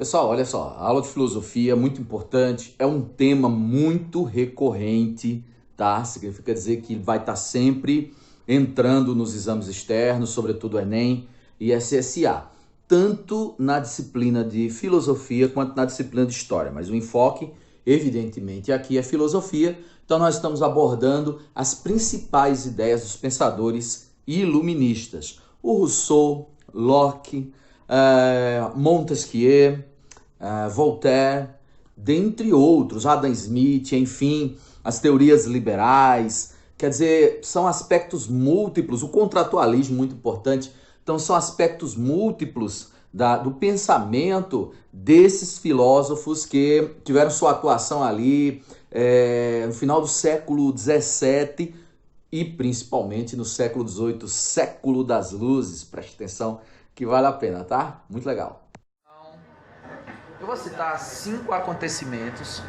Pessoal, olha só, a aula de filosofia é muito importante, é um tema muito recorrente, tá? Significa dizer que ele vai estar sempre entrando nos exames externos, sobretudo o Enem e SSA, tanto na disciplina de filosofia quanto na disciplina de história, mas o enfoque, evidentemente, aqui é filosofia, então nós estamos abordando as principais ideias dos pensadores iluministas, o Rousseau, Locke, Montesquieu, Voltaire, dentre outros, Adam Smith, enfim, as teorias liberais, quer dizer, são aspectos múltiplos, o contratualismo muito importante, então são aspectos múltiplos do pensamento desses filósofos que tiveram sua atuação ali no final do século XVII e principalmente no século XVIII, século das luzes, preste atenção que vale a pena, tá? Muito legal. Eu vou citar 5 acontecimentos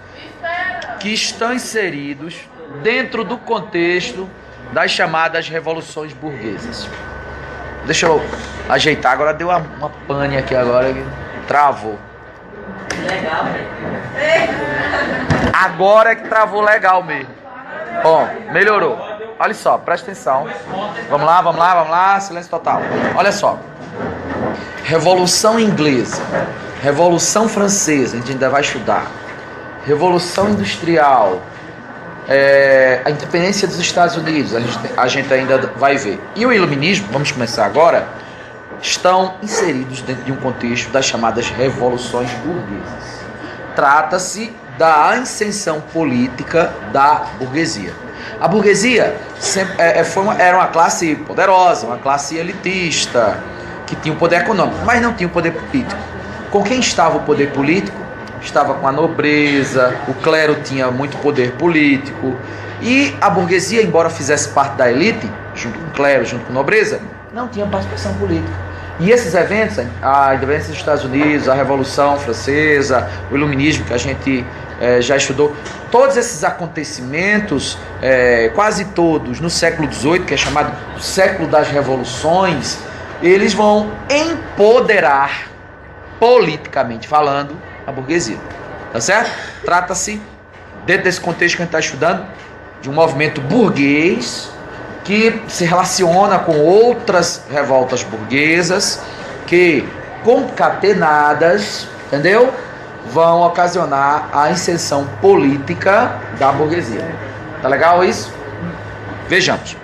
que estão inseridos dentro do contexto das chamadas revoluções burguesas. Deixa eu ajeitar, agora deu uma pane aqui agora, travou. Legal, Agora é que travou legal mesmo. Ó, melhorou. Olha só, presta atenção. Vamos lá, silêncio total. Olha só. Revolução Inglesa, Revolução Francesa, a gente ainda vai estudar, Revolução Industrial, a independência dos Estados Unidos, a gente ainda vai ver. E o Iluminismo, vamos começar agora, estão inseridos dentro de um contexto das chamadas revoluções burguesas. Trata-se da ascensão política da burguesia. A burguesia era uma classe poderosa, uma classe elitista, que tinha o poder econômico, mas não tinha o poder político. Com quem estava o poder político? Estava com a nobreza, o clero tinha muito poder político, e a burguesia, embora fizesse parte da elite, junto com o clero, junto com a nobreza, não tinha participação política. E esses eventos, a independência dos Estados Unidos, a Revolução Francesa, o Iluminismo, que a gente já estudou, todos esses acontecimentos, quase todos no século XVIII, que é chamado século das revoluções, eles vão empoderar, politicamente falando, a burguesia. Tá certo? Trata-se, dentro desse contexto que a gente está estudando, de um movimento burguês que se relaciona com outras revoltas burguesas que, concatenadas, entendeu? Vão ocasionar a ascensão política da burguesia. Tá legal isso? Vejamos.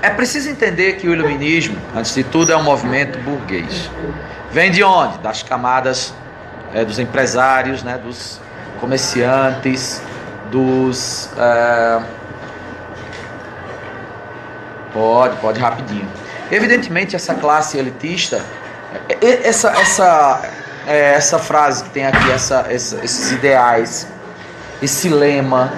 É preciso entender que o iluminismo, antes de tudo, é um movimento burguês. Vem de onde? Das camadas dos empresários, né, dos comerciantes, dos... Pode rapidinho. Evidentemente, essa classe elitista, essa frase que tem aqui, esses ideais, esse lema,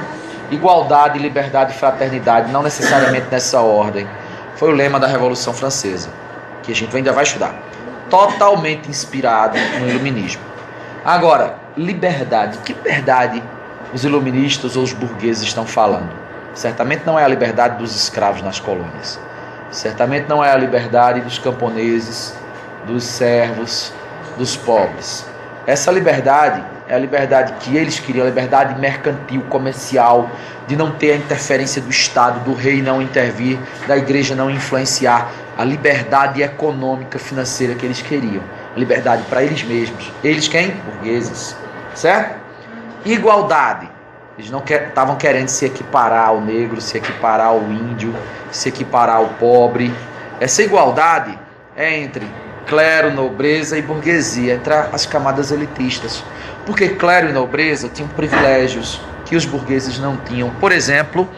igualdade, liberdade e fraternidade, não necessariamente nessa ordem, foi o lema da Revolução Francesa, que a gente ainda vai estudar. Totalmente inspirado no iluminismo. Agora, liberdade. Que liberdade os iluministas ou os burgueses estão falando? Certamente não é a liberdade dos escravos nas colônias. Certamente não é a liberdade dos camponeses, dos servos, dos pobres. Essa liberdade é a liberdade que eles queriam, a liberdade mercantil, comercial, de não ter a interferência do Estado, do rei não intervir, da igreja não influenciar, a liberdade econômica, financeira que eles queriam, a liberdade para eles mesmos. Eles quem? Burgueses, certo? Igualdade. Eles não estavam querendo se equiparar ao negro, se equiparar ao índio, se equiparar ao pobre. Essa igualdade é entre clero, nobreza e burguesia, entre as camadas elitistas. Porque clero e nobreza tinham privilégios que os burgueses não tinham. Por exemplo,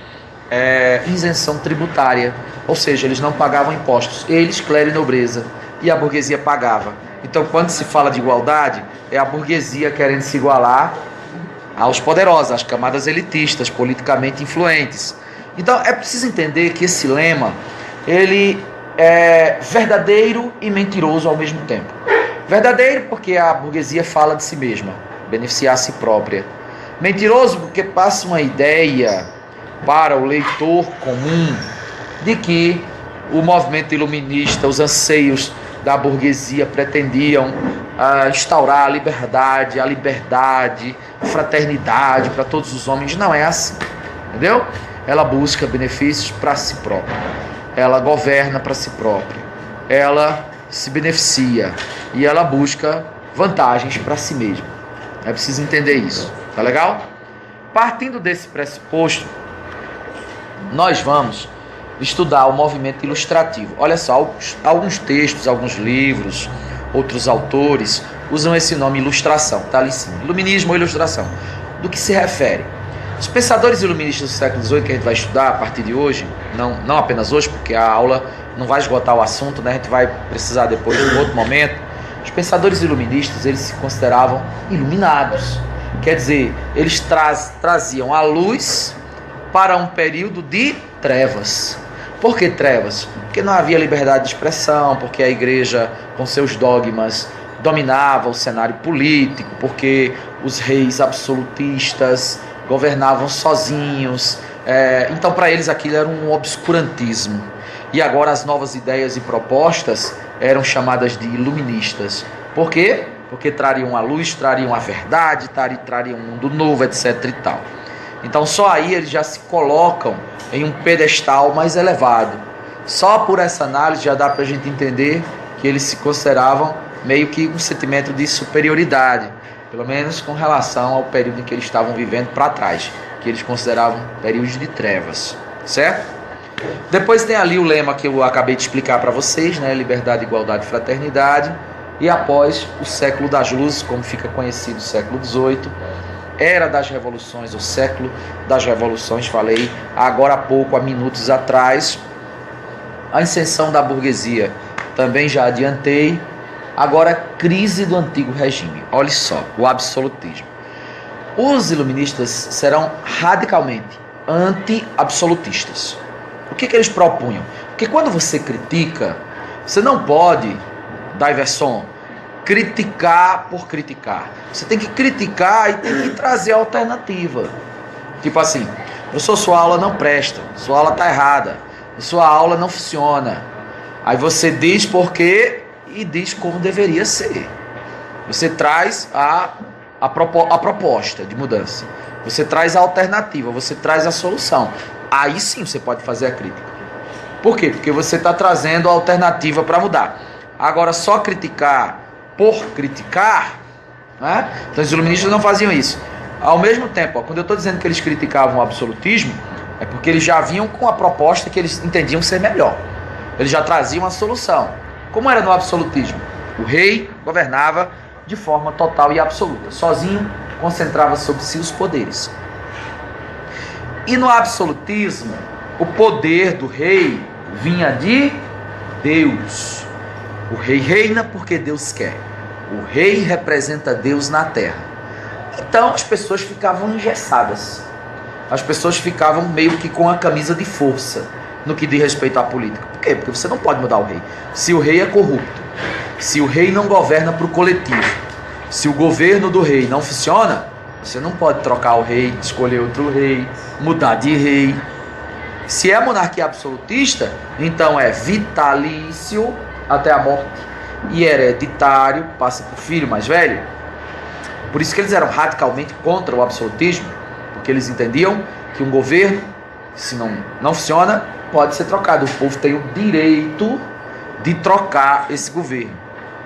isenção tributária. Ou seja, eles não pagavam impostos. Eles, clero e nobreza. E a burguesia pagava. Então, quando se fala de igualdade, é a burguesia querendo se igualar aos poderosos, às camadas elitistas, politicamente influentes. Então, é preciso entender que esse lema, ele é verdadeiro e mentiroso ao mesmo tempo. Verdadeiro porque a burguesia fala de si mesma, beneficiar a si própria. Mentiroso porque passa uma ideia para o leitor comum de que o movimento iluminista, os anseios da burguesia pretendiam instaurar a liberdade, a fraternidade para todos os homens. Não é assim, entendeu? Ela busca benefícios para si própria, ela governa para si própria, ela se beneficia e ela busca vantagens para si mesma. É preciso entender isso, tá legal? Partindo desse pressuposto, nós vamos estudar o movimento ilustrativo. Olha só, alguns textos, alguns livros, outros autores usam esse nome ilustração, tá ali em cima. Iluminismo ou ilustração. Do que se refere? Os pensadores iluministas do século XVIII, que a gente vai estudar a partir de hoje, não apenas hoje, porque a aula não vai esgotar o assunto, né? A gente vai precisar depois de um outro momento. Os pensadores iluministas, eles se consideravam iluminados. Quer dizer, eles traziam a luz para um período de trevas. Por que trevas? Porque não havia liberdade de expressão, porque a igreja, com seus dogmas, dominava o cenário político, porque os reis absolutistas governavam sozinhos. Então, para eles, aquilo era um obscurantismo. E agora as novas ideias e propostas eram chamadas de iluministas. Por quê? Porque trariam a luz, trariam a verdade, trariam um mundo novo, etc. e tal. Então, só aí eles já se colocam em um pedestal mais elevado. Só por essa análise já dá para a gente entender que eles se consideravam meio que um sentimento de superioridade, pelo menos com relação ao período em que eles estavam vivendo para trás, que eles consideravam períodos de trevas, certo? Depois tem ali o lema que eu acabei de explicar para vocês, né? Liberdade, igualdade e fraternidade. E após o século das luzes, como fica conhecido o século XVIII, era das revoluções, o século das revoluções, falei agora há pouco, há minutos atrás, a ascensão da burguesia, também já adiantei. Agora, crise do antigo regime. Olha só, o absolutismo. Os iluministas serão radicalmente anti-absolutistas. O que eles propunham? Porque quando você critica, você não pode, Diverson, criticar por criticar. Você tem que criticar e tem que trazer alternativa. Tipo assim, professor, sua aula não presta, sua aula está errada, sua aula não funciona. Aí você diz por quê e diz como deveria ser. Você traz a proposta de mudança. Você traz a alternativa, você traz a solução. Aí sim você pode fazer a crítica. Por quê? Porque você está trazendo a alternativa para mudar. Agora, só criticar por criticar, né? Então os iluministas não faziam isso. Ao mesmo tempo, quando eu estou dizendo que eles criticavam o absolutismo, é porque eles já vinham com a proposta que eles entendiam ser melhor. Eles já traziam a solução. Como era no absolutismo? O rei governava de forma total e absoluta. Sozinho, concentrava sobre si os poderes. E no absolutismo, o poder do rei vinha de Deus. O rei reina porque Deus quer. O rei representa Deus na terra. Então as pessoas ficavam engessadas. As pessoas ficavam meio que com a camisa de força no que diz respeito à política. Por quê? Porque você não pode mudar o rei. Se o rei é corrupto, se o rei não governa para o coletivo, se o governo do rei não funciona, você não pode trocar o rei, escolher outro rei, mudar de rei. Se é monarquia absolutista, então é vitalício até a morte e hereditário, passa para o filho mais velho. Por isso que eles eram radicalmente contra o absolutismo, porque eles entendiam que um governo, se não funciona, pode ser trocado. O povo tem o direito de trocar esse governo.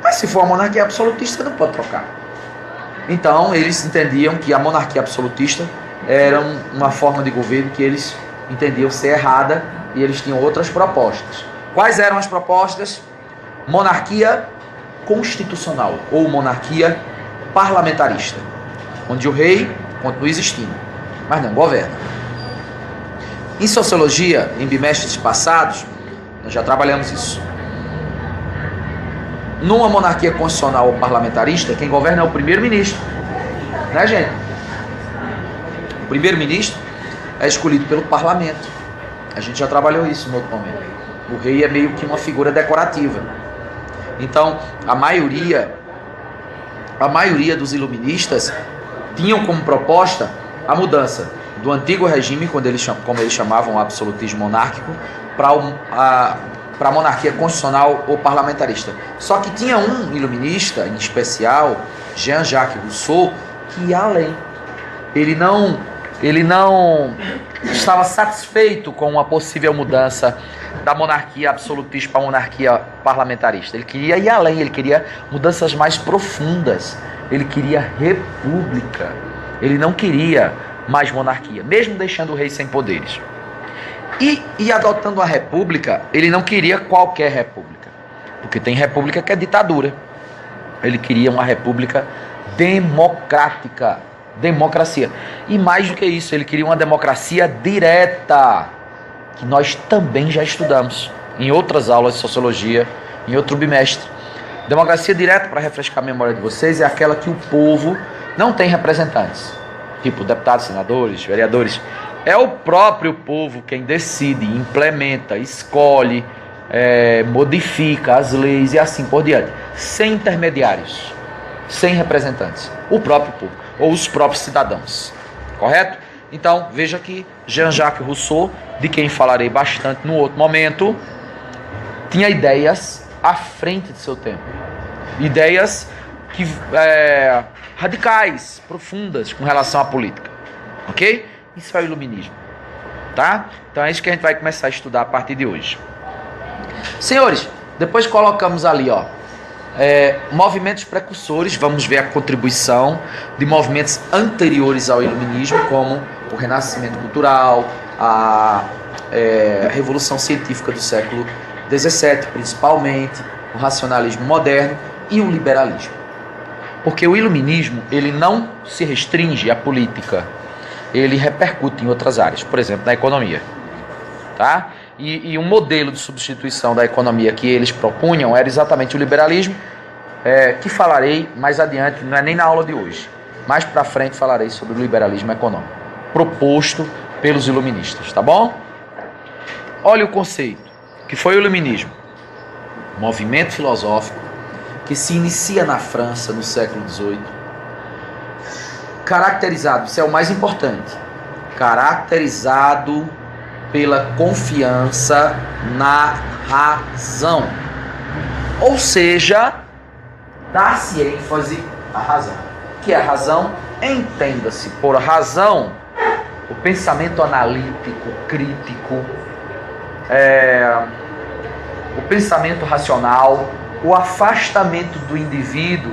Mas se for uma monarquia absolutista, não pode trocar. Então eles entendiam que a monarquia absolutista era uma forma de governo que eles entendiam ser errada e eles tinham outras propostas. Quais eram as propostas? Monarquia constitucional ou monarquia parlamentarista, onde o rei continua existindo, mas não governa. Em sociologia, em bimestres passados, nós já trabalhamos isso. Numa monarquia constitucional ou parlamentarista, quem governa é o primeiro-ministro, né, gente? O primeiro-ministro é escolhido pelo parlamento. A gente já trabalhou isso no outro momento. O rei é meio que uma figura decorativa. Então, a maioria dos iluministas tinham como proposta a mudança do antigo regime, como eles chamavam o absolutismo monárquico, para para a monarquia constitucional ou parlamentarista. Só que tinha um iluminista, em especial, Jean-Jacques Rousseau, que ia além. Ele não estava satisfeito com uma possível mudança da monarquia absolutista para a monarquia parlamentarista. Ele queria ir além, ele queria mudanças mais profundas. Ele queria república. Ele não queria mais monarquia, mesmo deixando o rei sem poderes. E adotando a república, ele não queria qualquer república, porque tem república que é ditadura. Ele queria uma república democrática, democracia. E mais do que isso, ele queria uma democracia direta, que nós também já estudamos em outras aulas de sociologia, em outro bimestre. Democracia direta, para refrescar a memória de vocês, é aquela que o povo não tem representantes, tipo deputados, senadores, vereadores. É o próprio povo quem decide, implementa, escolhe, modifica as leis e assim por diante, sem intermediários, sem representantes, o próprio povo ou os próprios cidadãos, correto? Então veja que Jean-Jacques Rousseau, de quem falarei bastante no outro momento, tinha ideias à frente de seu tempo, ideias que radicais, profundas com relação à política, ok? Isso é o iluminismo, tá? Então é isso que a gente vai começar a estudar a partir de hoje. Senhores, depois colocamos ali, ó, movimentos precursores. Vamos ver a contribuição de movimentos anteriores ao iluminismo, como o Renascimento Cultural, a Revolução Científica do século XVII, principalmente, o racionalismo moderno e o liberalismo. Porque o iluminismo, ele não se restringe à política, ele repercute em outras áreas, por exemplo, na economia, tá? E um modelo de substituição da economia que eles propunham era exatamente o liberalismo, que falarei mais adiante, não é nem na aula de hoje. Mais para frente falarei sobre o liberalismo econômico, proposto pelos iluministas, tá bom? Olha o conceito, que foi o iluminismo. Movimento filosófico que se inicia na França no século XVIII, caracterizado, isso é o mais importante, caracterizado pela confiança na razão. Ou seja, dá-se ênfase à razão. Que é a razão? Entenda-se por razão o pensamento analítico, crítico, o pensamento racional, o afastamento do indivíduo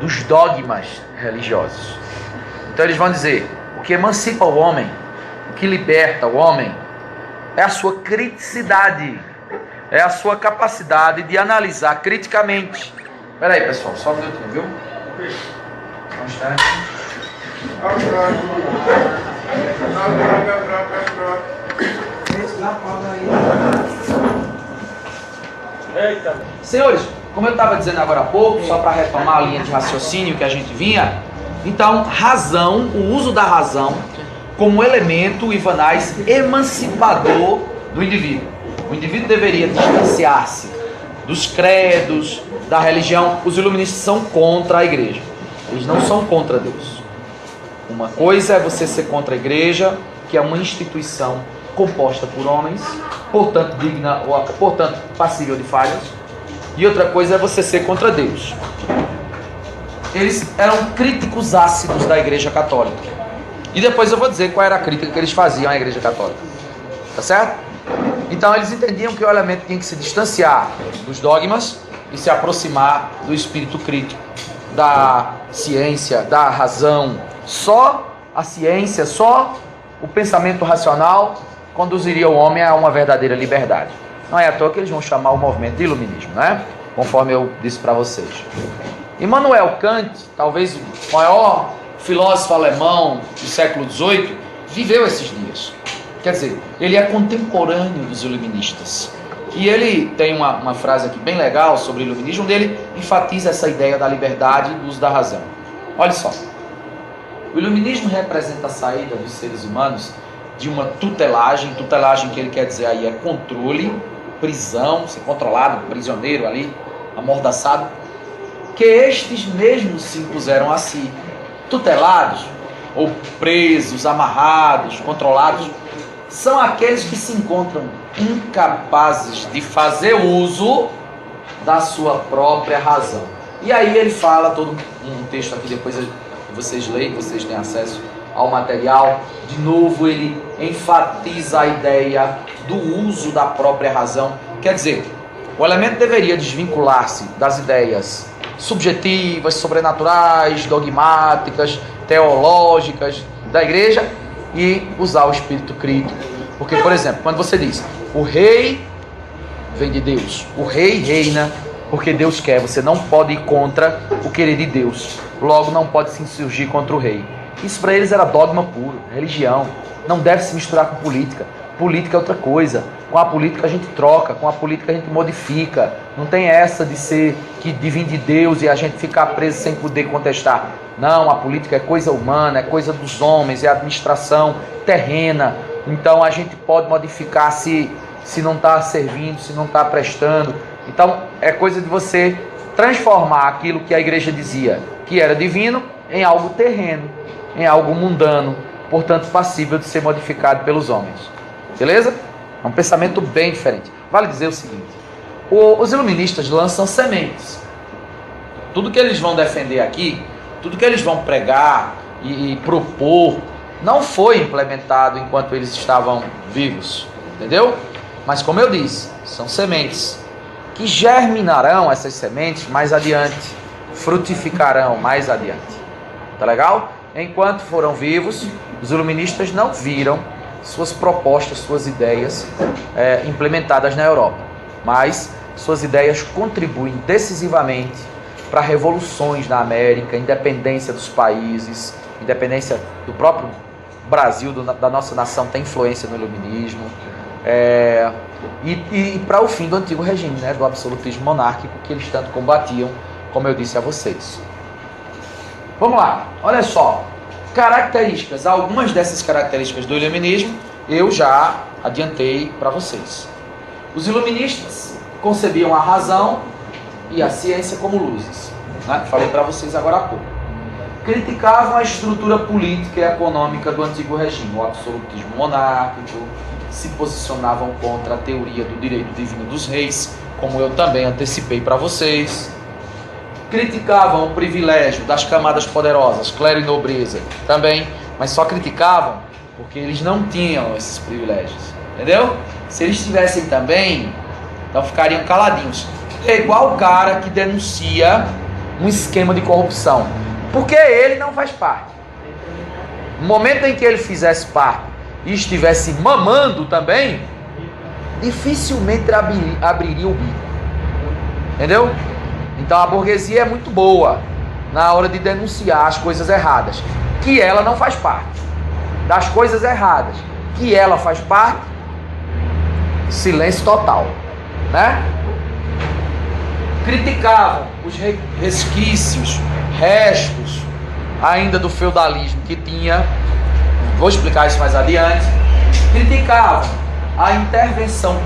dos dogmas religiosos. Então eles vão dizer, o que emancipa o homem, o que liberta o homem, é a sua criticidade, é a sua capacidade de analisar criticamente. Espera aí, pessoal, só um minutinho, viu? Um instante. Senhores, como eu estava dizendo agora há pouco, só para retomar a linha de raciocínio que a gente vinha, então, razão, o uso da razão como elemento, Ivanais, emancipador do indivíduo. O indivíduo deveria distanciar-se dos credos, da religião. Os iluministas são contra a igreja, eles não são contra Deus. Uma coisa é você ser contra a igreja, que é uma instituição composta por homens, portanto digna ou portanto passível de falhas, e outra coisa é você ser contra Deus. Eles eram críticos ácidos da Igreja Católica. E depois eu vou dizer qual era a crítica que eles faziam à Igreja Católica. Tá certo? Então eles entendiam que o elemento tinha que se distanciar dos dogmas e se aproximar do espírito crítico, da ciência, da razão. Só a ciência, só o pensamento racional conduziria o homem a uma verdadeira liberdade. Não é à toa que eles vão chamar o movimento de iluminismo, né? Conforme eu disse para vocês. Immanuel Kant, talvez o maior filósofo alemão do século XVIII, viveu esses dias. Quer dizer, ele é contemporâneo dos iluministas. E ele tem uma frase aqui bem legal sobre o iluminismo, onde ele enfatiza essa ideia da liberdade e do uso da razão. Olha só. O iluminismo representa a saída dos seres humanos de uma tutelagem que ele quer dizer aí é controle, prisão, ser controlado, prisioneiro ali, amordaçado, que estes mesmos se impuseram a si, tutelados, ou presos, amarrados, controlados, são aqueles que se encontram incapazes de fazer uso da sua própria razão. E aí ele fala todo um texto aqui, depois vocês leem, vocês têm acesso ao material. De novo ele enfatiza a ideia do uso da própria razão. Quer dizer, o elemento deveria desvincular-se das ideias subjetivas, sobrenaturais, dogmáticas, teológicas da igreja e usar o espírito crítico. Porque, por exemplo, quando você diz o rei vem de Deus, o rei reina porque Deus quer, você não pode ir contra o querer de Deus, logo não pode se insurgir contra o rei. Isso para eles era dogma puro, religião, não deve se misturar com política. Política é outra coisa, com a política a gente troca, com a política a gente modifica, não tem essa de ser que de vir de Deus e a gente ficar preso sem poder contestar. Não, a política é coisa humana, é coisa dos homens, é administração terrena, então a gente pode modificar se não está servindo, se não está prestando. Então é coisa de você transformar aquilo que a igreja dizia que era divino em algo terreno, em algo mundano, portanto passível de ser modificado pelos homens. Beleza? É um pensamento bem diferente. Vale dizer o seguinte: os iluministas lançam sementes. Tudo que eles vão defender aqui, tudo que eles vão pregar e propor, não foi implementado enquanto eles estavam vivos. Entendeu? Mas como eu disse, são sementes que germinarão, essas sementes, mais adiante, frutificarão mais adiante. Tá legal? Enquanto foram vivos, os iluministas não viram suas propostas, suas ideias implementadas na Europa, mas suas ideias contribuem decisivamente para revoluções na América, independência dos países, independência do próprio Brasil, da nossa nação, tem influência no iluminismo, e para o fim do antigo regime, né, do absolutismo monárquico que eles tanto combatiam, como eu disse a vocês. Vamos lá, olha só, características, algumas dessas características do iluminismo eu já adiantei para vocês. Os iluministas concebiam a razão e a ciência como luzes, né? Falei para vocês agora há pouco. Criticavam a estrutura política e econômica do antigo regime, o absolutismo monárquico, se posicionavam contra a teoria do direito divino dos reis, como eu também antecipei para vocês. Criticavam o privilégio das camadas poderosas, clero e nobreza, também, mas só criticavam porque eles não tinham esses privilégios, entendeu? Se eles tivessem também, então ficariam caladinhos. É igual o cara que denuncia um esquema de corrupção, porque ele não faz parte. No momento em que ele fizesse parte e estivesse mamando também, dificilmente abriria o bico, entendeu? Então a burguesia é muito boa na hora de denunciar as coisas erradas, que ela não faz parte. Das coisas erradas, que ela faz parte, silêncio total, né? Criticavam os resquícios, restos ainda do feudalismo que tinha, vou explicar isso mais adiante. Criticavam a intervenção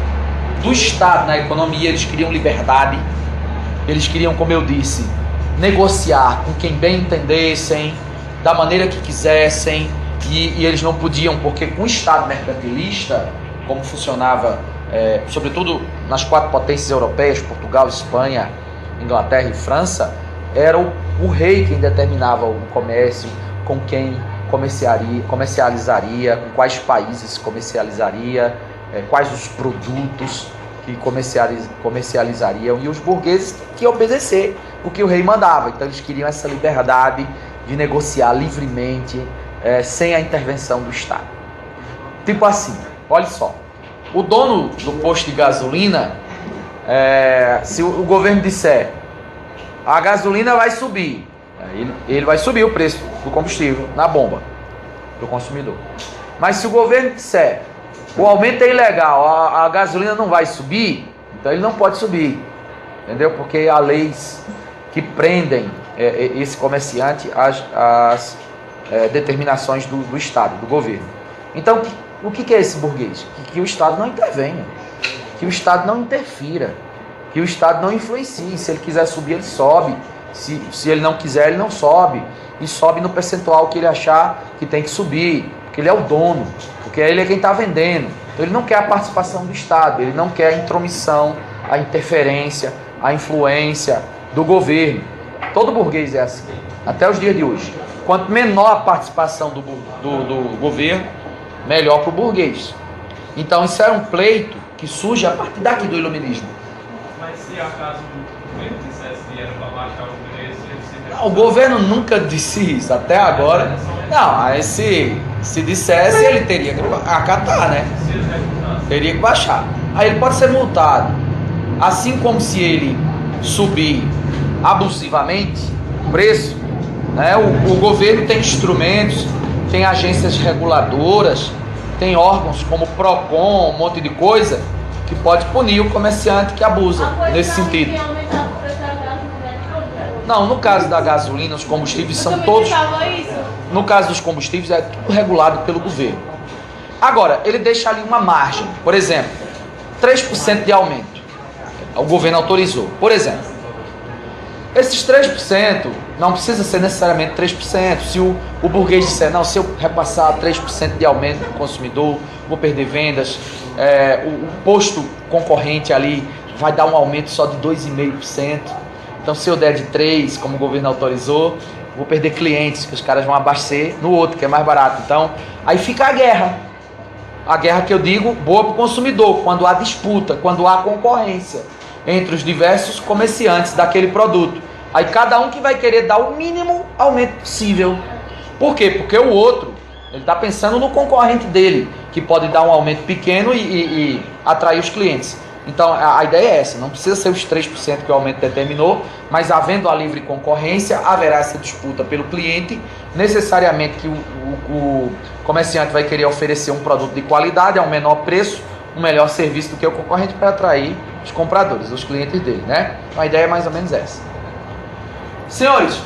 do Estado na economia, eles queriam liberdade. Eles queriam, como eu disse, negociar com quem bem entendessem, da maneira que quisessem, e eles não podiam, porque com o Estado mercantilista, como funcionava, sobretudo nas 4 potências europeias, Portugal, Espanha, Inglaterra e França, era o rei quem determinava o comércio, com quem comercializaria, com quais países comercializaria, quais os produtos que comercializariam, e os burgueses que obedecer o que o rei mandava. Então eles queriam essa liberdade de negociar livremente, sem a intervenção do Estado. Tipo assim, olha só, o dono do posto de gasolina, se o governo disser a gasolina vai subir, ele vai subir o preço do combustível na bomba do consumidor. Mas se o governo disser o aumento é ilegal, a gasolina não vai subir, então ele não pode subir, entendeu? Porque há leis que prendem esse comerciante às determinações do Estado, do governo. Então, o que é esse burguês? Que o Estado não intervenha, que o Estado não interfira, que o Estado não influencie. Se ele quiser subir, ele sobe. Se ele não quiser, ele não sobe. E sobe no percentual que ele achar que tem que subir. porque ele é o dono, porque ele é quem está vendendo. Então ele não quer a participação do Estado, ele não quer a intromissão, a interferência, a influência do governo. Todo burguês é assim, até os dias de hoje. Quanto menor a participação do governo, melhor para o burguês. Então isso era um pleito que surge a partir daqui do iluminismo. Mas se acaso o governo dissesse que era para baixar o preço, ele se... Não, o governo nunca disse isso, até agora. Não, aí se dissesse, ele teria que acatar, né? Teria que baixar. Aí ele pode ser multado. Assim como se ele subir abusivamente o preço, né? O governo tem instrumentos, tem agências reguladoras, tem órgãos como o PROCON, um monte de coisa, que pode punir o comerciante que abusa nesse sentido. Não, no caso da gasolina, os combustíveis são todos... No caso dos combustíveis, é tudo regulado pelo governo. Agora, ele deixa ali uma margem. Por exemplo, 3% de aumento. O governo autorizou. Por exemplo, esses 3% não precisa ser necessariamente 3%. Se o burguês disser, não, se eu repassar 3% de aumento para o consumidor, vou perder vendas, o posto concorrente ali vai dar um aumento só de 2,5%. Então, se eu der de 3%, como o governo autorizou, vou perder clientes, que os caras vão abastecer no outro, que é mais barato. Então, aí fica a guerra. A guerra que eu digo, boa para o consumidor, quando há disputa, quando há concorrência entre os diversos comerciantes daquele produto. Aí cada um que vai querer dar o mínimo aumento possível. Por quê? Porque o outro, ele está pensando no concorrente dele, que pode dar um aumento pequeno e atrair os clientes. Então a ideia é essa, não precisa ser os 3% que o aumento determinou, mas havendo a livre concorrência, haverá essa disputa pelo cliente, necessariamente que o comerciante vai querer oferecer um produto de qualidade a um menor preço, um melhor serviço do que o concorrente para atrair os compradores, os clientes dele, né? Então a ideia é mais ou menos essa. Senhores,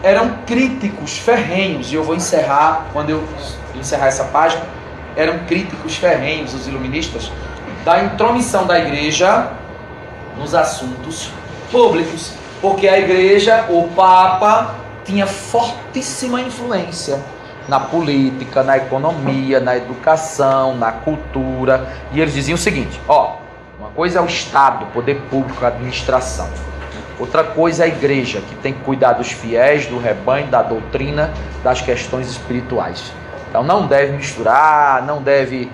eram críticos ferrenhos, e eu vou encerrar, quando eu encerrar essa página, eram críticos ferrenhos, os iluministas, da intromissão da igreja nos assuntos públicos, porque a igreja, o Papa, tinha fortíssima influência na política, na economia, na educação, na cultura, e eles diziam o seguinte, uma coisa é o Estado, o poder público, a administração, outra coisa é a igreja, que tem que cuidar dos fiéis, do rebanho, da doutrina, das questões espirituais. Então não deve misturar, não deve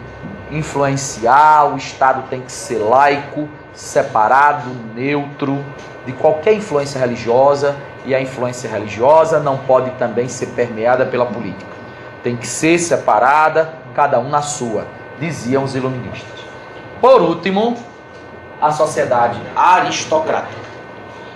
influenciar, o Estado tem que ser laico, separado, neutro de qualquer influência religiosa, e a influência religiosa não pode também ser permeada pela política. Tem que ser separada, cada um na sua, diziam os iluministas. Por último, a sociedade aristocrática.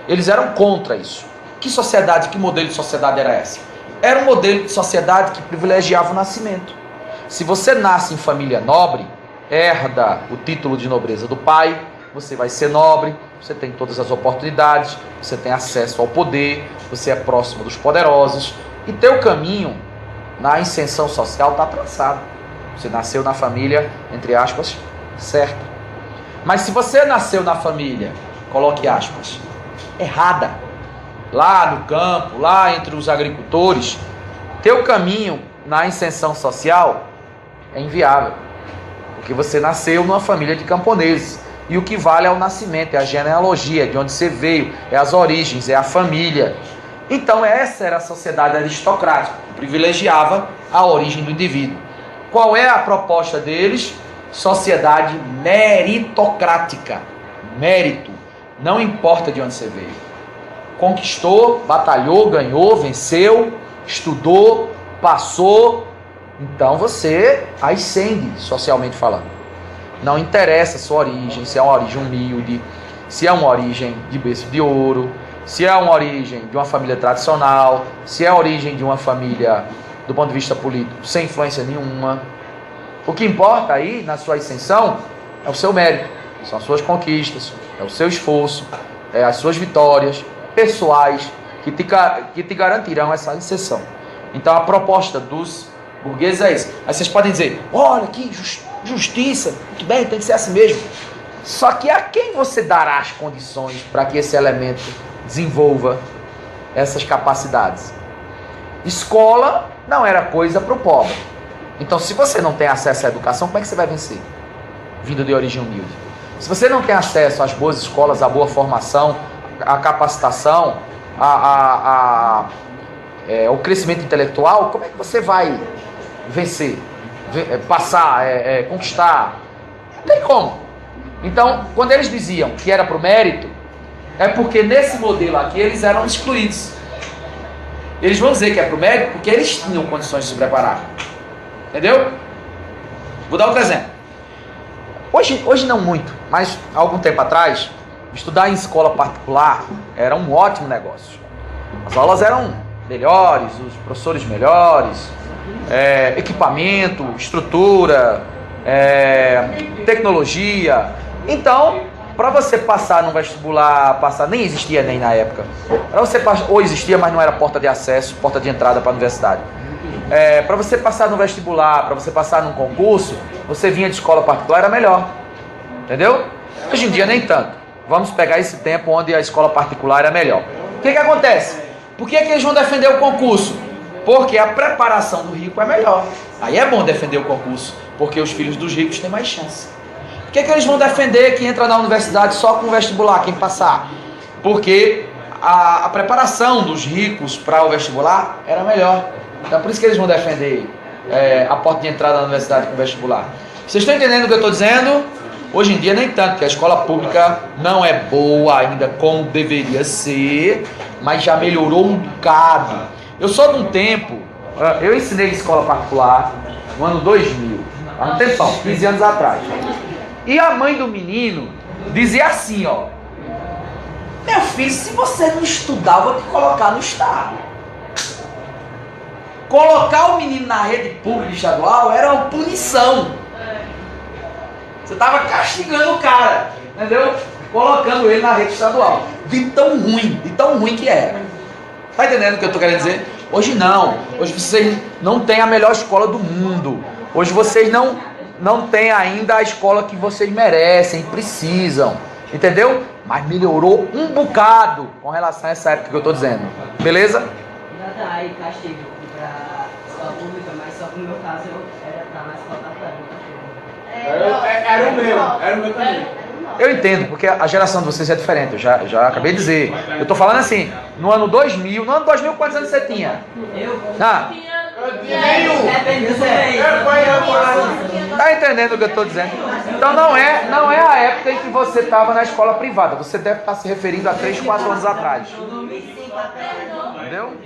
Eles eram contra isso. Que sociedade, que modelo de sociedade era essa? Era um modelo de sociedade que privilegiava o nascimento. Se você nasce em família nobre, herda o título de nobreza do pai, você vai ser nobre, você tem todas as oportunidades, você tem acesso ao poder, você é próximo dos poderosos, e teu caminho na ascensão social está traçado. Você nasceu na família, entre aspas, certa. Mas se você nasceu na família, coloque aspas, errada, lá no campo, lá entre os agricultores, teu caminho na ascensão social é inviável, porque você nasceu numa família de camponeses, e o que vale é o nascimento, é a genealogia, de onde você veio, é as origens, é a família. Então essa era a sociedade aristocrática, que privilegiava a origem do indivíduo. Qual é a proposta deles? Sociedade meritocrática. Mérito, não importa de onde você veio. Conquistou, batalhou, ganhou, venceu, estudou, passou, então você ascende socialmente falando. Não interessa a sua origem, se é uma origem humilde, se é uma origem de berço de ouro, se é uma origem de uma família tradicional, se é a origem de uma família, do ponto de vista político, sem influência nenhuma. O que importa aí, na sua ascensão, é o seu mérito, são as suas conquistas, é o seu esforço, é as suas vitórias pessoais que te garantirão essa ascensão. Então a proposta dos burgueses é isso. Aí vocês podem dizer, olha que justiça, muito bem, tem que ser assim mesmo. Só que a quem você dará as condições para que esse elemento desenvolva essas capacidades? Escola não era coisa para o pobre. Então, se você não tem acesso à educação, como é que você vai vencer? Vindo de origem humilde. Se você não tem acesso às boas escolas, à boa formação, à capacitação, ao crescimento intelectual, como é que você vai vencer, passar, conquistar? Não tem como. Então, quando eles diziam que era pro mérito, é porque nesse modelo aqui eles eram excluídos. Eles vão dizer que é pro mérito porque eles tinham condições de se preparar. Entendeu? Vou dar outro exemplo. Hoje não muito, mas há algum tempo atrás, estudar em escola particular era um ótimo negócio. As aulas eram melhores, os professores melhores, equipamento, estrutura, tecnologia. Então, para você passar no vestibular, nem existia nem na época. Para você ou existia, mas não era porta de acesso, porta de entrada para a universidade. Para você passar no vestibular, para você passar num concurso, você vinha de escola particular, era melhor. Entendeu? Hoje em dia nem tanto. Vamos pegar esse tempo onde a escola particular era melhor. O que acontece? Por que eles vão defender o concurso? Porque a preparação do rico é melhor. Aí é bom defender o concurso, porque os filhos dos ricos têm mais chance. Por que eles vão defender que entra na universidade só com o vestibular, quem passar? Porque a preparação dos ricos para o vestibular era melhor. Então por isso que eles vão defender a porta de entrada na universidade com o vestibular. Vocês estão entendendo o que eu estou dizendo? Hoje em dia nem tanto, porque a escola pública não é boa ainda como deveria ser, mas já melhorou um bocado. Eu sou de um tempo, eu ensinei escola particular no ano 2000, há um tempão, 15 anos atrás. E a mãe do menino dizia assim, ó: meu filho, se você não estudar, eu vou te colocar no estado. Colocar o menino na rede pública estadual era uma punição. Você estava castigando o cara, entendeu? Colocando ele na rede estadual. De tão ruim que era. Tá entendendo o que eu estou querendo dizer? Hoje não. Hoje vocês não têm a melhor escola do mundo. Hoje vocês não têm ainda a escola que vocês merecem, precisam. Entendeu? Mas melhorou um bocado com relação a essa época que eu estou dizendo. Beleza? Ainda dá aí castigo para escola pública, mas só que no meu caso eu era para na escola particular. Era o meu também. Eu entendo, porque a geração de vocês é diferente, eu já acabei de dizer. Eu estou falando assim, no ano 2000, quantos anos você tinha? Eu? Ah, Depende do mês. tá entendendo o que eu estou dizendo? Então não é a época em que você estava na escola privada, você deve estar se referindo a 3, 4 anos atrás. Entendeu?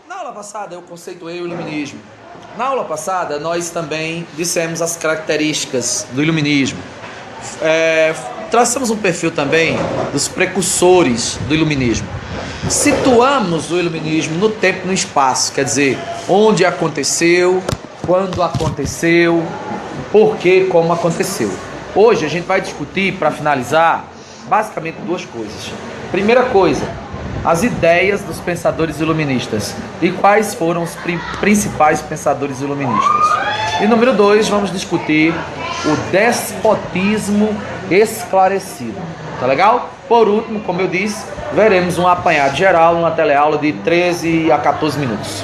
Na aula passada eu conceituei o iluminismo. Na aula passada nós também dissemos as características do iluminismo. Traçamos um perfil também dos precursores do iluminismo. Situamos o iluminismo no tempo e no espaço, quer dizer, onde aconteceu, quando aconteceu, por que, como aconteceu. Hoje a gente vai discutir, para finalizar, basicamente duas coisas. Primeira coisa, as ideias dos pensadores iluministas e quais foram os principais pensadores iluministas. E número 2, vamos discutir o despotismo esclarecido. Tá legal? Por último, como eu disse, veremos um apanhado geral numa teleaula de 13 a 14 minutos.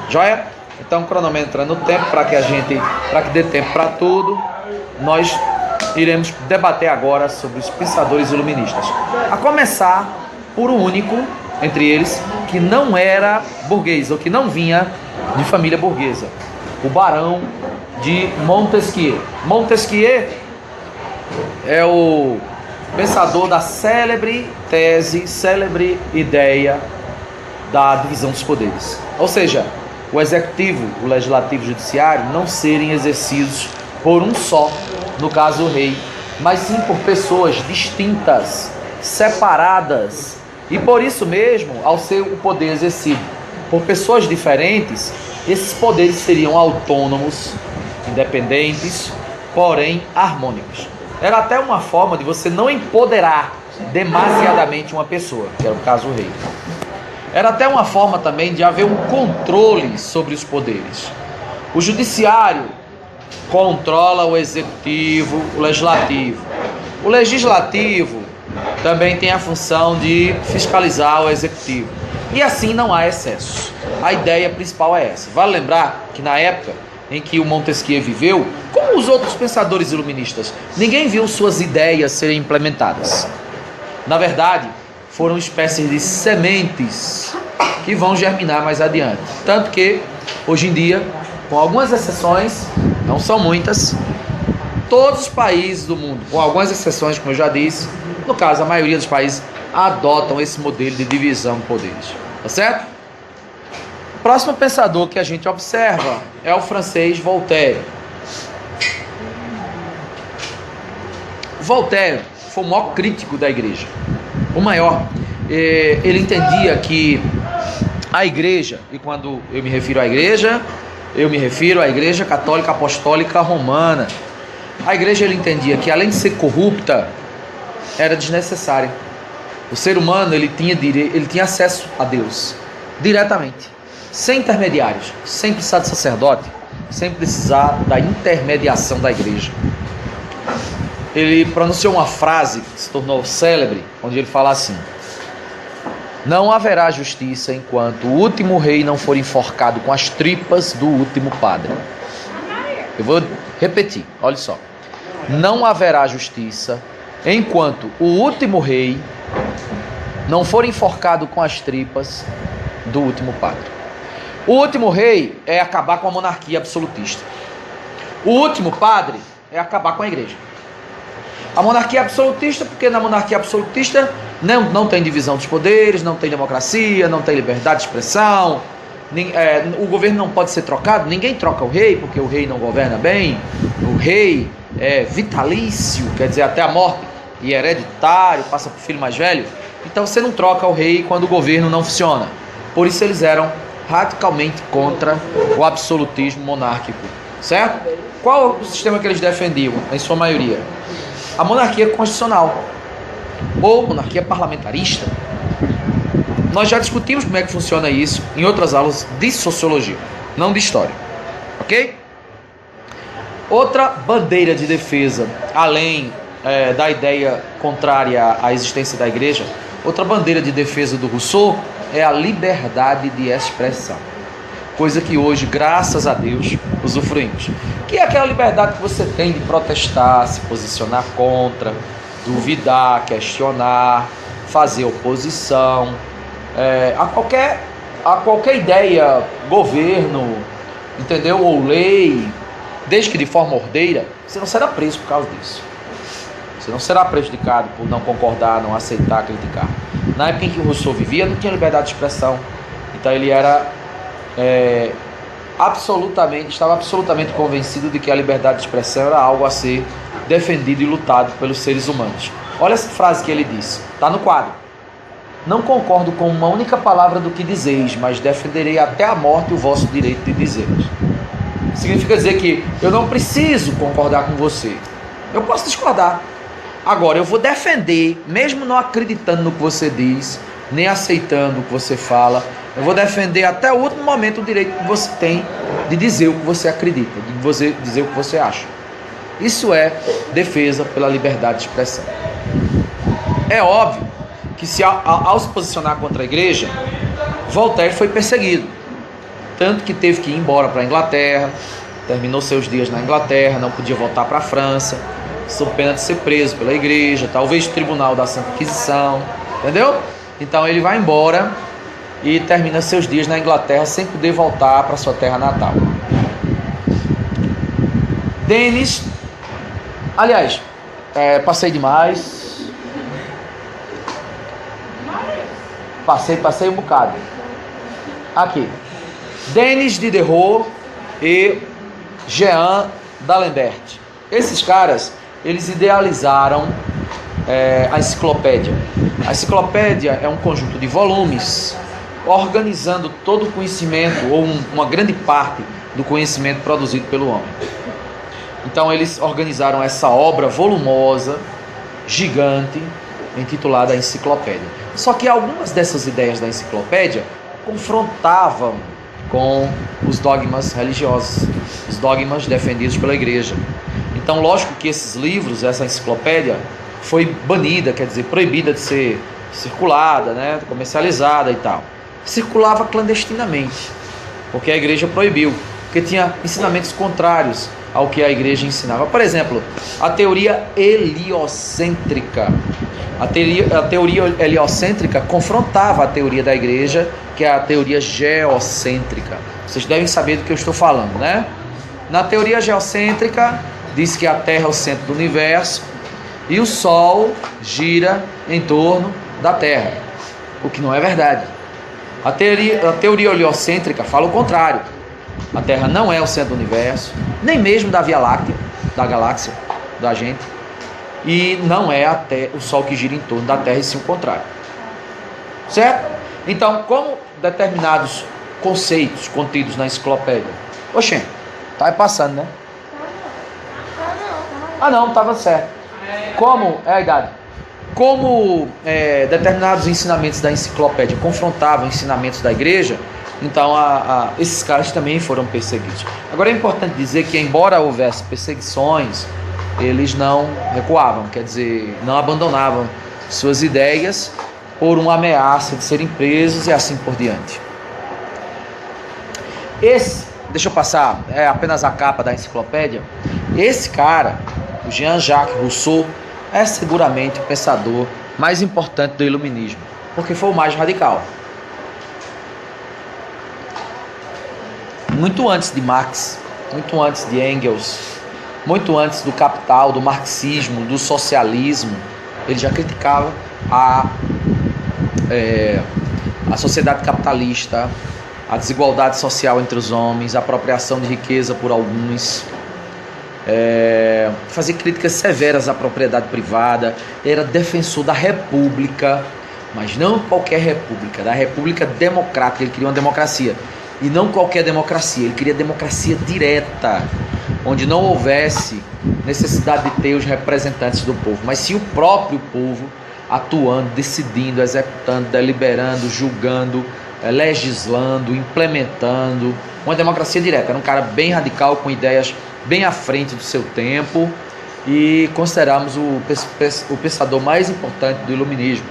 Joia? Então, cronometrando o tempo para que dê tempo para tudo, nós iremos debater agora sobre os pensadores iluministas. A começar por um único entre eles que não era burguês, ou que não vinha de família burguesa, o Barão de Montesquieu. Montesquieu é o pensador da célebre tese, célebre ideia da divisão dos poderes. Ou seja, o executivo, o legislativo e o judiciário não serem exercidos por um só, no caso o rei, mas sim por pessoas distintas, separadas. E por isso mesmo, ao ser o poder exercido por pessoas diferentes, esses poderes seriam autônomos, independentes, porém harmônicos. Era até uma forma de você não empoderar demasiadamente uma pessoa, que era o caso do rei. Era até uma forma também de haver um controle sobre os poderes. O judiciário controla o executivo, o legislativo. O legislativo também tem a função de fiscalizar o executivo. E assim não há excesso. A ideia principal é essa. Vale lembrar que na época em que o Montesquieu viveu, como os outros pensadores iluministas, ninguém viu suas ideias serem implementadas. Na verdade, foram espécies de sementes que vão germinar mais adiante. Tanto que, hoje em dia, com algumas exceções, não são muitas, todos os países do mundo, com algumas exceções, como eu já disse, no caso, a maioria dos países adotam esse modelo de divisão de poderes. Tá certo? O próximo pensador que a gente observa é o francês Voltaire. Voltaire foi o maior crítico da igreja. O maior. Ele entendia que a igreja, e quando eu me refiro à igreja, eu me refiro à igreja católica apostólica romana. A igreja, ele entendia que além de ser corrupta, era desnecessária. O ser humano, ele tinha acesso a Deus diretamente, sem intermediários, sem precisar de sacerdote, sem precisar da intermediação da igreja. Ele pronunciou uma frase que se tornou célebre, onde ele fala assim: não haverá justiça enquanto o último rei não for enforcado com as tripas do último padre. Eu vou repetir, olha só. Não haverá justiça enquanto o último rei não for enforcado com as tripas do último padre. O último rei é acabar com a monarquia absolutista. O último padre é acabar com a igreja. A monarquia absolutista, porque na monarquia absolutista não tem divisão dos poderes, não tem democracia, não tem liberdade de expressão, o governo não pode ser trocado, ninguém troca o rei, porque o rei não governa bem, o rei é vitalício, quer dizer, até a morte, e hereditário, passa para o filho mais velho. Então você não troca o rei quando o governo não funciona. Por isso eles eram radicalmente contra o absolutismo monárquico, certo? Qual o sistema que eles defendiam, em sua maioria? A monarquia constitucional, ou monarquia parlamentarista. Nós já discutimos como é que funciona isso em outras aulas de sociologia, não de história, ok? Outra bandeira de defesa, além da ideia contrária à existência da igreja, outra bandeira de defesa do Rousseau é a liberdade de expressão. Coisa que hoje, graças a Deus, usufruímos. Que é aquela liberdade que você tem de protestar, se posicionar contra, duvidar, questionar, fazer oposição a qualquer ideia, governo, entendeu? Ou lei, desde que de forma ordeira. Você não será preso por causa disso. Você não será prejudicado por não concordar, não aceitar, criticar. Na época em que o Rousseau vivia, não tinha liberdade de expressão. Então ele era estava absolutamente convencido de que a liberdade de expressão era algo a ser defendido e lutado pelos seres humanos. Olha essa frase que ele disse, está no quadro. Não concordo com uma única palavra do que dizeis, mas defenderei até a morte o vosso direito de dizê-los. Significa dizer que eu não preciso concordar com você. Eu posso discordar. Agora, eu vou defender, mesmo não acreditando no que você diz, nem aceitando o que você fala, eu vou defender até o último momento o direito que você tem de dizer o que você acredita, de você dizer o que você acha. Isso é defesa pela liberdade de expressão. É óbvio que ao se posicionar contra a igreja, Voltaire foi perseguido. Tanto que teve que ir embora para a Inglaterra, terminou seus dias na Inglaterra, não podia voltar para a França, sob pena de ser preso pela igreja, talvez o tribunal da Santa Inquisição, entendeu? Então ele vai embora e termina seus dias na Inglaterra sem poder voltar para sua terra natal. Denis, aliás, passei demais. Passei um bocado. Aqui. Denis Diderot e Jean d'Alembert. Esses caras, eles idealizaram a enciclopédia. A enciclopédia é um conjunto de volumes organizando todo o conhecimento, ou uma grande parte do conhecimento produzido pelo homem. Então eles organizaram essa obra volumosa, gigante, intitulada Enciclopédia. Só que algumas dessas ideias da enciclopédia confrontavam com os dogmas religiosos, os dogmas defendidos pela igreja. Então, lógico que esses livros, essa enciclopédia, foi banida, quer dizer, proibida de ser circulada, né, comercializada e tal. Circulava clandestinamente, porque a igreja proibiu, porque tinha ensinamentos contrários ao que a igreja ensinava. Por exemplo, a teoria heliocêntrica. A teoria heliocêntrica confrontava a teoria da igreja, que é a teoria geocêntrica. Vocês devem saber do que eu estou falando, né? Na teoria geocêntrica, diz que a Terra é o centro do universo e o Sol gira em torno da Terra, o que não é verdade. A teoria heliocêntrica fala o contrário. A Terra não é o centro do universo, nem mesmo da Via Láctea, da galáxia da gente, e não é o Sol que gira em torno da Terra, e sim o contrário. Certo? Então, como determinados conceitos contidos na enciclopédia... Oxê, tá aí passando, né? Ah não, estava certo. Como é a idade? Como determinados ensinamentos da enciclopédia confrontavam ensinamentos da igreja, então esses caras também foram perseguidos. Agora é importante dizer que, embora houvesse perseguições, eles não recuavam, quer dizer, não abandonavam suas ideias por uma ameaça de serem presos e assim por diante. Deixa eu passar, é apenas a capa da enciclopédia. Esse cara, o Jean-Jacques Rousseau, é seguramente o pensador mais importante do iluminismo, porque foi o mais radical. Muito antes de Marx, muito antes de Engels, muito antes do Capital, do marxismo, do socialismo, ele já criticava a sociedade capitalista, a desigualdade social entre os homens, a apropriação de riqueza por alguns, fazer críticas severas à propriedade privada. Era defensor da república, mas não qualquer república, da república democrática. Ele queria uma democracia, e não qualquer democracia, ele queria democracia direta, onde não houvesse necessidade de ter os representantes do povo, mas sim o próprio povo atuando, decidindo, executando, deliberando, julgando, legislando, implementando. Uma democracia direta. Era um cara bem radical, com ideias bem à frente do seu tempo, e consideramos o pensador mais importante do iluminismo.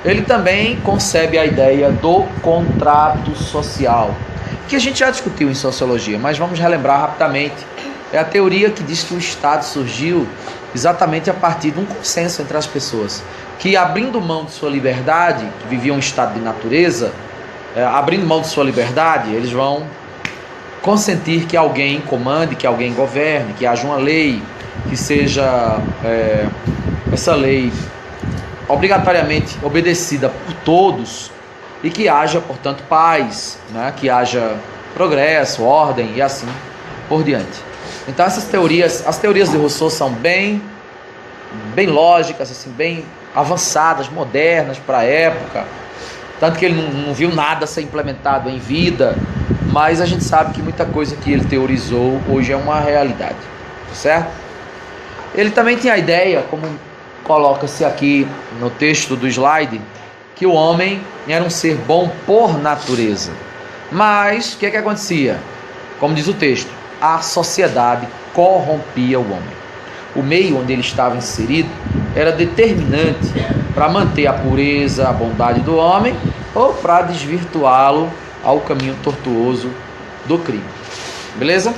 Ele também concebe a ideia do contrato social, que a gente já discutiu em sociologia, mas vamos relembrar rapidamente. É a teoria que diz que o Estado surgiu exatamente a partir de um consenso entre as pessoas, que, abrindo mão de sua liberdade, que viviam um estado de natureza, abrindo mão de sua liberdade, eles vão consentir que alguém comande, que alguém governe, que haja uma lei, que seja essa lei obrigatoriamente obedecida por todos, e que haja, portanto, paz, né? Que haja progresso, ordem e assim por diante. Então essas teorias, as teorias de Rousseau são bem lógicas, assim, bem avançadas, modernas para a época, tanto que ele não viu nada ser implementado em vida, mas a gente sabe que muita coisa que ele teorizou hoje é uma realidade, certo? Ele também tinha a ideia, como coloca-se aqui no texto do slide, que o homem era um ser bom por natureza. Mas o que acontecia? Como diz o texto, a sociedade corrompia o homem. O meio onde ele estava inserido era determinante para manter a pureza, a bondade do homem, ou para desvirtuá-lo ao caminho tortuoso do crime. Beleza?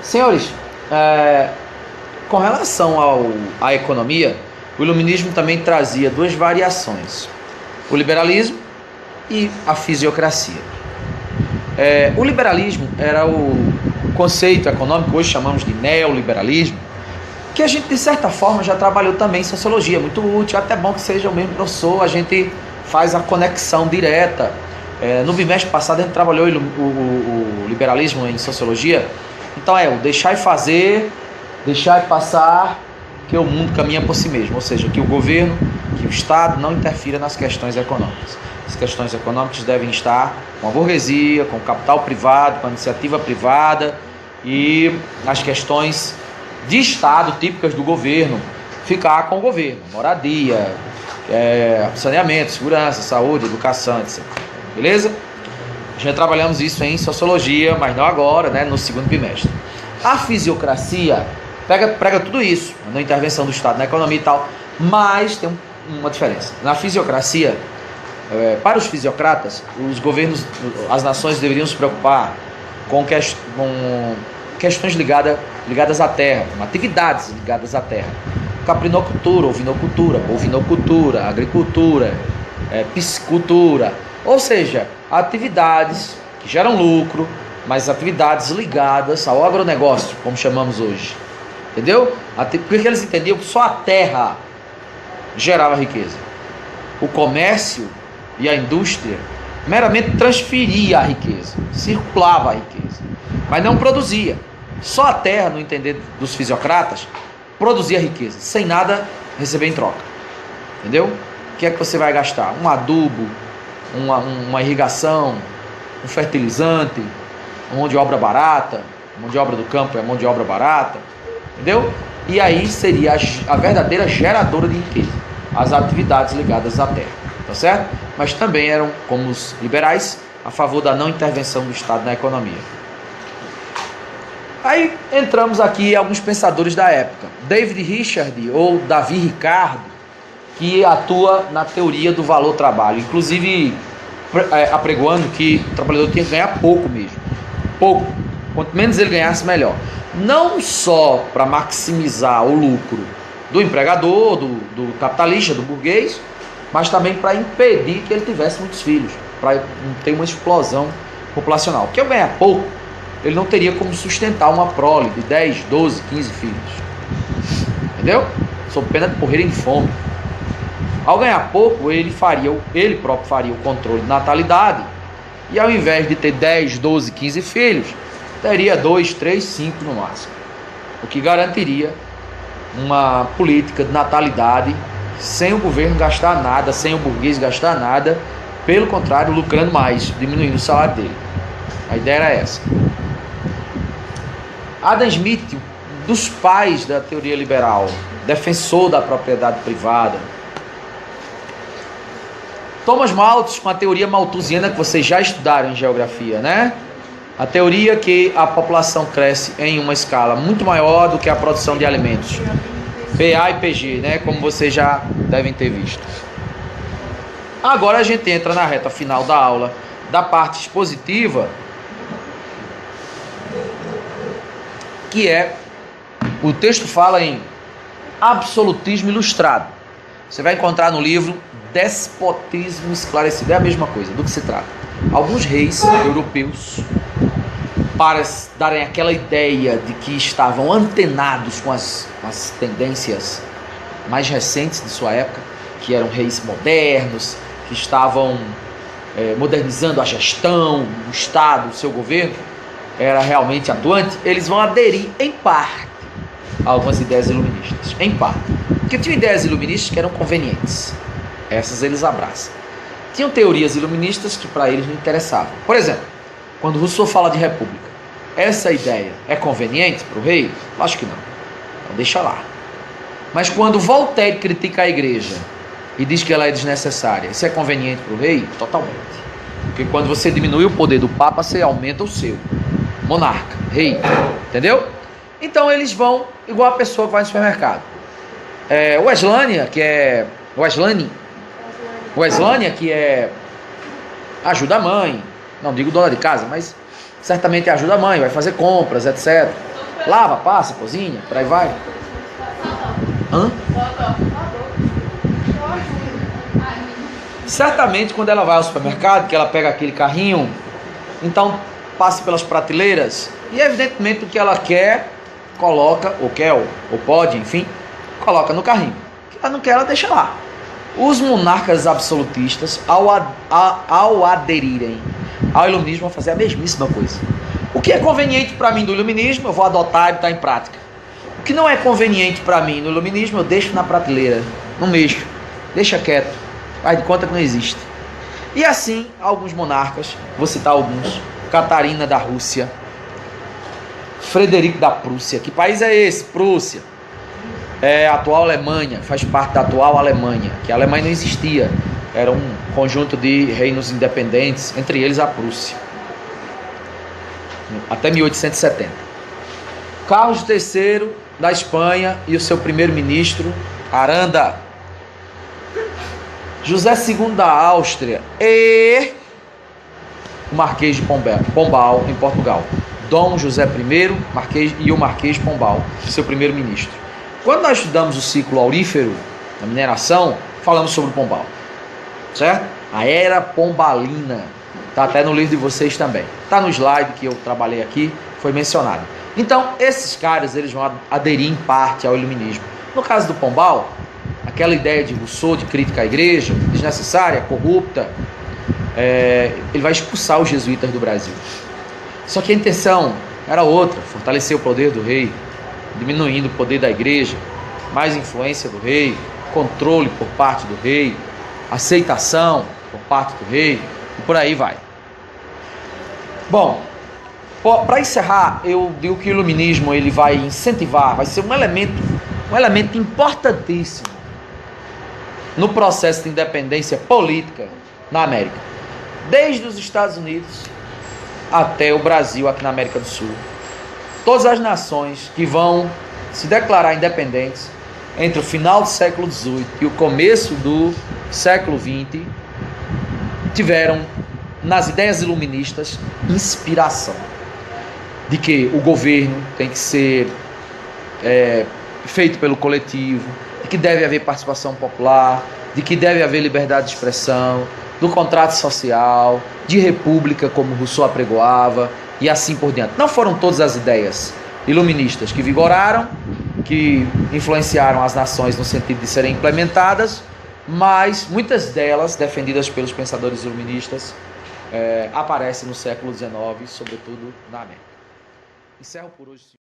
Senhores, com relação à economia, o iluminismo também trazia duas variações: o liberalismo e a fisiocracia. O liberalismo era o conceito econômico, hoje chamamos de neoliberalismo, que a gente, de certa forma, já trabalhou também em sociologia, muito útil, até bom que seja o mesmo professor, a gente faz a conexão direta. No bimestre passado a gente trabalhou o liberalismo em sociologia. Então o deixar e fazer, deixar e passar, que o mundo caminha por si mesmo, ou seja, que o governo, que o Estado não interfira nas questões econômicas. As questões econômicas devem estar com a burguesia, com o capital privado, com a iniciativa privada, e as questões de Estado típicas do governo ficar com o governo: moradia, saneamento, segurança, saúde, educação, etc. Beleza? Já trabalhamos isso em sociologia, mas não agora, né, no segundo bimestre. A fisiocracia Prega tudo isso, na intervenção do Estado, na economia e tal, mas tem uma diferença. Na fisiocracia, para os fisiocratas, os governos, as nações deveriam se preocupar com questões ligadas à terra, com atividades ligadas à terra. Caprinocultura, ovinocultura, agricultura, piscicultura, ou seja, atividades que geram lucro, mas atividades ligadas ao agronegócio, como chamamos hoje. Entendeu? Porque eles entendiam que só a terra gerava riqueza. O comércio e a indústria meramente transferia a riqueza, circulava a riqueza, mas não produzia. Só a terra, no entender dos fisiocratas, produzia riqueza, sem nada receber em troca. Entendeu? O que é que você vai gastar? Um adubo, uma irrigação, um fertilizante, mão de obra barata, mão de obra do campo é mão de obra barata, entendeu? E aí seria a verdadeira geradora de riqueza, as atividades ligadas à terra, tá certo? Mas também eram, como os liberais, a favor da não intervenção do Estado na economia. Aí entramos aqui em alguns pensadores da época. David Richard ou Davi Ricardo, que atua na teoria do valor-trabalho, inclusive apregoando que o trabalhador tinha que ganhar pouco mesmo. Pouco. Quanto menos ele ganhasse, melhor. Não só para maximizar o lucro do empregador, do capitalista, do burguês, mas também para impedir que ele tivesse muitos filhos, para não ter uma explosão populacional. Porque ao ganhar pouco, ele não teria como sustentar uma prole de 10, 12, 15 filhos. Entendeu? Sob pena de morrerem de fome. Ao ganhar pouco, ele próprio faria o controle de natalidade, e ao invés de ter 10, 12, 15 filhos, teria 2, 3, 5 no máximo. O que garantiria uma política de natalidade sem o governo gastar nada, sem o burguês gastar nada, pelo contrário, lucrando mais, diminuindo o salário dele. A ideia era essa. Adam Smith, dos pais da teoria liberal, defensor da propriedade privada. Thomas Malthus, com a teoria malthusiana que vocês já estudaram em geografia, né? A teoria que a população cresce em uma escala muito maior do que a produção de alimentos. PA e PG, né? Como vocês já devem ter visto. Agora a gente entra na reta final da aula, da parte expositiva, que é, o texto fala em absolutismo ilustrado. Você vai encontrar no livro Despotismo Esclarecido. É a mesma coisa, do que se trata. Alguns reis europeus, para darem aquela ideia de que estavam antenados com as tendências mais recentes de sua época, que eram reis modernos, que estavam modernizando a gestão, o Estado, o seu governo, era realmente atuante, eles vão aderir em parte a algumas ideias iluministas, em parte. Porque tinham ideias iluministas que eram convenientes, essas eles abraçam. Tinham teorias iluministas que para eles não interessavam. Por exemplo, quando Rousseau fala de república, essa ideia é conveniente para o rei? Acho que não. Então deixa lá. Mas quando Voltaire critica a igreja e diz que ela é desnecessária, isso é conveniente para o rei? Totalmente. Porque quando você diminui o poder do Papa, você aumenta o seu. Monarca, rei. Entendeu? Então eles vão igual a pessoa que vai no supermercado. Weslânia, que é ajuda a mãe, não digo dona de casa, mas certamente ajuda a mãe, vai fazer compras, etc. Lava, passa, cozinha, por aí vai. Certamente quando ela vai ao supermercado, que ela pega aquele carrinho, então passa pelas prateleiras e evidentemente o que ela quer, coloca, ou quer, ou pode, enfim, coloca no carrinho. O que ela não quer, ela deixa lá. Os monarcas absolutistas, ao aderirem ao iluminismo, vão fazer a mesmíssima coisa. O que é conveniente para mim do iluminismo, eu vou adotar e botar em prática. O que não é conveniente para mim no iluminismo, eu deixo na prateleira, não mexo, deixa quieto, faz de conta que não existe. E assim, alguns monarcas, vou citar alguns: Catarina da Rússia, Frederico da Prússia. Que país é esse? Prússia. A atual Alemanha, faz parte da atual Alemanha, que a Alemanha não existia, era um conjunto de reinos independentes, entre eles a Prússia, até 1870. Carlos III da Espanha e o seu primeiro-ministro, Aranda. José II da Áustria e o Marquês de Pombal, em Portugal. Dom José I, Marquês, e o Marquês de Pombal, seu primeiro-ministro. Quando nós estudamos o ciclo aurífero, a mineração, falamos sobre o Pombal, certo? A Era Pombalina, está até no livro de vocês também. Está no slide que eu trabalhei aqui, foi mencionado. Então, esses caras, eles vão aderir em parte ao iluminismo. No caso do Pombal, aquela ideia de Rousseau, de crítica à igreja, desnecessária, corrupta, ele vai expulsar os jesuítas do Brasil. Só que a intenção era outra, fortalecer o poder do rei, diminuindo o poder da igreja, mais influência do rei, controle por parte do rei, aceitação por parte do rei, e por aí vai. Bom, para encerrar, eu digo que o iluminismo ele vai incentivar, vai ser um elemento importantíssimo no processo de independência política na América, desde os Estados Unidos até o Brasil, aqui na América do Sul. Todas as nações que vão se declarar independentes entre o final do século XVIII e o começo do século XX tiveram, nas ideias iluministas, inspiração de que o governo tem que ser feito pelo coletivo, de que deve haver participação popular, de que deve haver liberdade de expressão, do contrato social, de república, como Rousseau apregoava, e assim por diante. Não foram todas as ideias iluministas que vigoraram, que influenciaram as nações no sentido de serem implementadas, mas muitas delas, defendidas pelos pensadores iluministas, aparecem no século XIX, sobretudo na América. Encerro por hoje.